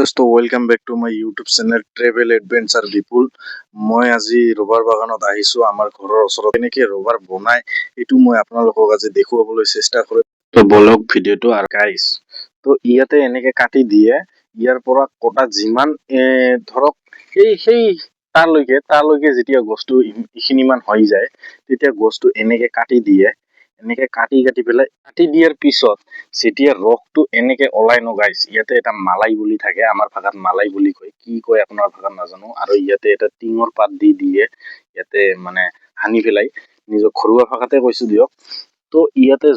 Viewers, তো welcome back to my YouTube channel travel adventure Bipul. মই আজি ৰবাৰ বাগানত আহিছোঁ। আমাৰ ঘৰৰ ওচৰত কেনেকৈ ৰবাৰ বনায় এইটো মই আপোনালোকক আজি দেখুৱাবলৈ চেষ্টা কৰিম। তো বলক ভিডিঅ'টো আৰু গাইছ, তো ইয়াতে এনেকৈ কাটি দিয়ে। ইয়াৰ পৰা কটা যিমান ধৰক সেই তালৈকে যেতিয়া গছটো এইখিনিমান হৈ যায়, তেতিয়া গছটো এনেকৈ কাটি দিয়ে। এনেকে কাটি পেলাই কাটি দিয়াৰ পিছত যেতিয়া ৰসটো এনেকে ওলাই ন গাইছ, ইয়াতে এটা মালাই বুলি থাকে, আমাৰ ভাষাত মালাই বুলি কয়, কি কয় আপোনাৰ ভাষাত নাজানো। আৰু ইয়াতে এটা টিঙৰ পাত দি দিয়ে, ইয়াতে মানে সানি পেলাই, নিজৰ ঘৰুৱা ভাষাতে কৈছো দিয়ক। তো ইয়াতে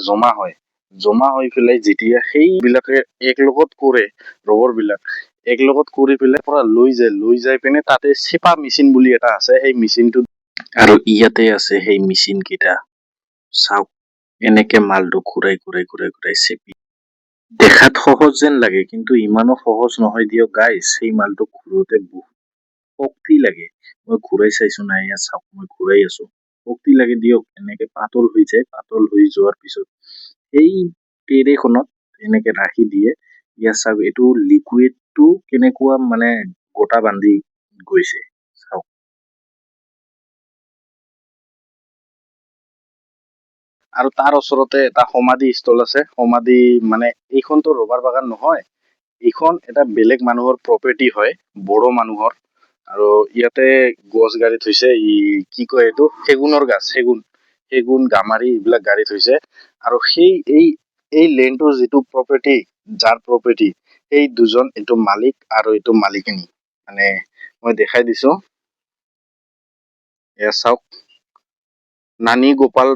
জমা হৈ পেলাই যেতিয়া সেইবিলাকে একলগত কৰে, ৰবৰ বিলাক একলগত কৰি পেলাই পৰা লৈ যাই পিনে তাতে চেপা মেচিন বুলি এটা আছে, সেই মেচিনটো আৰু ইয়াতে আছে সেই মেচিন কেইটা। চাওক, এনেকে মালটো ঘূৰাই চেপি দেখাত সহজ যেন লাগে, কিন্তু ইমানো সহজ নহয় দিয়ক গাইছ। সেই মালটো ঘূৰোতে বহুত শক্তি লাগে। মই ঘূৰাই চাইছো নাই, ইয়াত চাওক, মই ঘূৰাই আছো, শক্তি লাগে দিয়ক। এনেকে পাতল হৈ যায়, পাতল হৈ যোৱাৰ পিছত এই ট্ৰেখনত এনেকে ৰাখি দিয়ে। ইয়াত চাওক, এইটো লিকুইডটো কেনেকুৱা মানে গোটা বান্ধি গৈছে, চাওক। আৰু তাৰ ওচৰতে এটা সমাধি স্থল আছে। সমাধি মানে এইখনতো ৰবাৰ বাগান নহয়, এইখন এটা বেলেগ মানুহৰ প্ৰপাৰ্টি হয়, বড়ো মানুহৰ। আৰু ইয়াতে গছ গাড়ী থৈছে, কি কয় এইটো, সেগুনৰ গাছ, সেগুন গামাৰি এইবিলাক গাড়ী থৈছে। আৰু এই লেণ্ডটোৰ যিটো প্ৰপাৰ্টি, যাৰ প্ৰপাৰ্টি, সেই দুজন, এইটো মালিক আৰু এইটো মালিকিনী। মানে মই দেখাই দিছো, এয়া চাওক, নানী গোপাল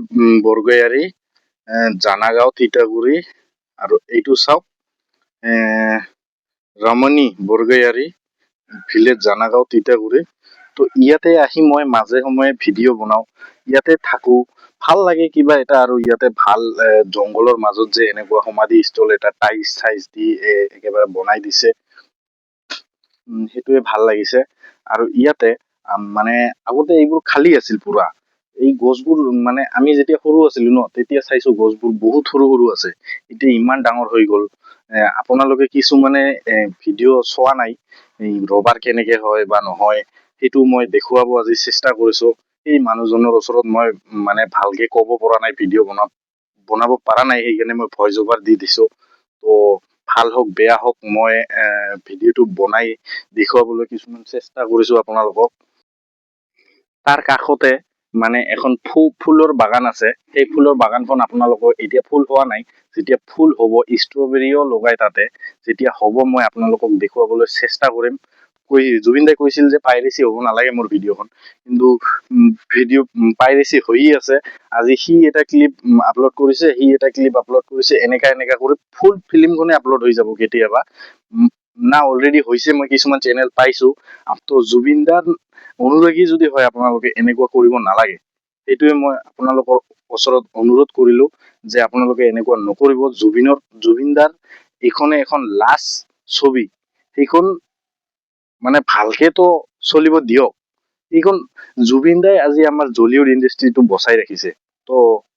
বৰগয়াৰী, জানাগাঁও তিতাগুৰি। আৰু এইটো চাওক, ৰমণী বৰগয়াৰী, ভিলেজ জানাগাঁও তিতাগুৰি। তো ইয়াতে আহি মই মাজে সময়ে ভিডিঅ' বনাওঁ, ইয়াতে থাকো, ভাল লাগে কিবা এটা। আৰু ইয়াতে ভাল জংঘলৰ মাজত যে এনেকুৱা সমাধি স্থল এটা টাইচ দি একেবাৰে বনাই দিছে, সেইটোৱে ভাল লাগিছে। আৰু ইয়াতে মানে আগতে এইবোৰ খালী আছিল পুৰা। এই গছবোৰ মানে আমি যেতিয়া সৰু আছিলো ন, তেতিয়া চাইছো গছবোৰ বহুত সৰু আছে, এতিয়া ইমান ডাঙৰ হৈ গ'ল। আপোনালোকে কিছুমানে ভিডিঅ' চোৱা নাই, ৰবাৰ কেনেকে হয় বা নহয়, সেইটো মই দেখুৱাব আজি চেষ্টা কৰিছো। এই মানুহজনৰ ওচৰত মই মানে ভালকে ক'ব পৰা নাই, ভিডিঅ' বনাব পৰা নাই, সেইকাৰণে মই ভইচ অভাৰ দি দিছো। তো ভাল হওক বেয়া হওক, মই ভিডিঅ'টো বনাই দেখুৱাবলৈ কিছুমান চেষ্টা কৰিছো আপোনালোকক। তাৰ কাষতে মানে এখন ফুলৰ বাগান আছে। সেই ফুলৰ বাগানখন আপোনালোকৰ এতিয়া ফুল হোৱা নাই, যেতিয়া ফুল হ'ব, ষ্ট্ৰবেৰীও লগাই তাতে, যেতিয়া হ'ব মই আপোনালোকক দেখুৱাবলৈ চেষ্টা কৰিম। জুবিন দাই কৈছিল যে পাইৰেচি হ'ব নালাগে মোৰ ভিডিঅ'খন, কিন্তু ভিডিঅ' পাইৰেচি হৈয়ে আছে। আজি সি এটা ক্লিপ আপলোড কৰিছে, এনেকা কৰি ফুল ফিল্মখনে আপলোড হৈ যাব কেতিয়াবা না। অলৰেডি হৈছে, মই কিছুমান চেনেল পাইছো। তো জুবিন দাৰ অনুৰাগী যদি হয় আপোনালোকে এনেকুৱা কৰিব নালাগে, সেইটোৱে মই আপোনালোকৰ ওচৰত অনুৰোধ কৰিলো যে আপোনালোকে এনেকুৱা নকৰিব। জুবিন দাৰ এইখনে এখন লাষ্ট ছবি, সেইখন মানে ভালকে তো চলিব দিয়ক। এইখন জুবিন দাই আজি আমাৰ জলিউড ইণ্ডাষ্ট্ৰিটো বচাই ৰাখিছে, তো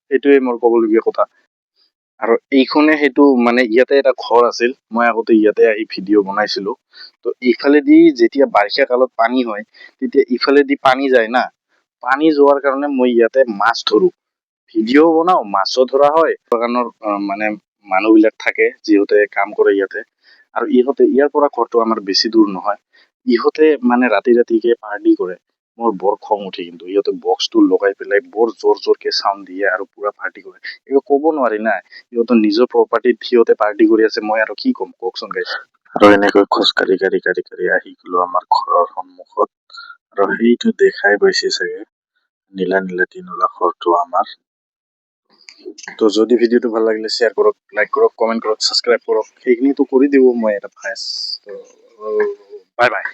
সেইটোৱে মোৰ ক'বলগীয়া কথা। আৰু এইখনে সেইটো মানে ইয়াতে এটা ঘৰ আছিল, মই আগতে ইয়াতে আহি ভিডিঅ' বনাইছিলো। তো ইফালেদি যেতিয়া বাৰিষা কালত পানী হয়, তেতিয়া ইফালেদি পানী যায় না, পানী যোৱাৰ কাৰণে মই ইয়াতে মাছ ধৰো, ভিডিঅ' বনাও, মাছো ধৰা হয়। বাগানৰ মানে মানুহ বিলাক থাকে, যিহঁতে কাম কৰে ইয়াতে। আৰু ইয়াৰ পৰা ঘৰটো আমাৰ বেছি দূৰ নহয়। ইহঁতে মানে ৰাতিকে পাৰ্টি কৰে, মোৰ বৰ খং উঠে। কিন্তু ইহঁতে বক্সটো লগাই পেলাই বৰ জোৰকে চাউণ্ড দিয়ে আৰু পুৰা পাৰ্টি কৰে। এইটো ক'ব নোৱাৰি না, ইহঁতৰ নিজৰ প্ৰপাৰ্টিত সিহঁতে পাৰ্টি কৰি আছে, মই আৰু কি ক'ম কওকচোন গাইছ। আৰু এনেকৈ খোজ কাঢ়ি আহি গলো আমাৰ ঘৰৰ সন্মুখত। আৰু সেইটো দেখাই পাইছে চাগে, নীলা টিনলা ঘৰটো আমাৰ। তো যদি ভিডিঅ'টো ভাল লাগিলে শ্বেয়াৰ কৰক, লাইক কৰক, কমেণ্ট কৰক, ছাবস্ক্ৰাইব কৰক, সেইখিনিতো কৰি দিব। মই এটা ফাৰ্ষ্ট বাই বাই।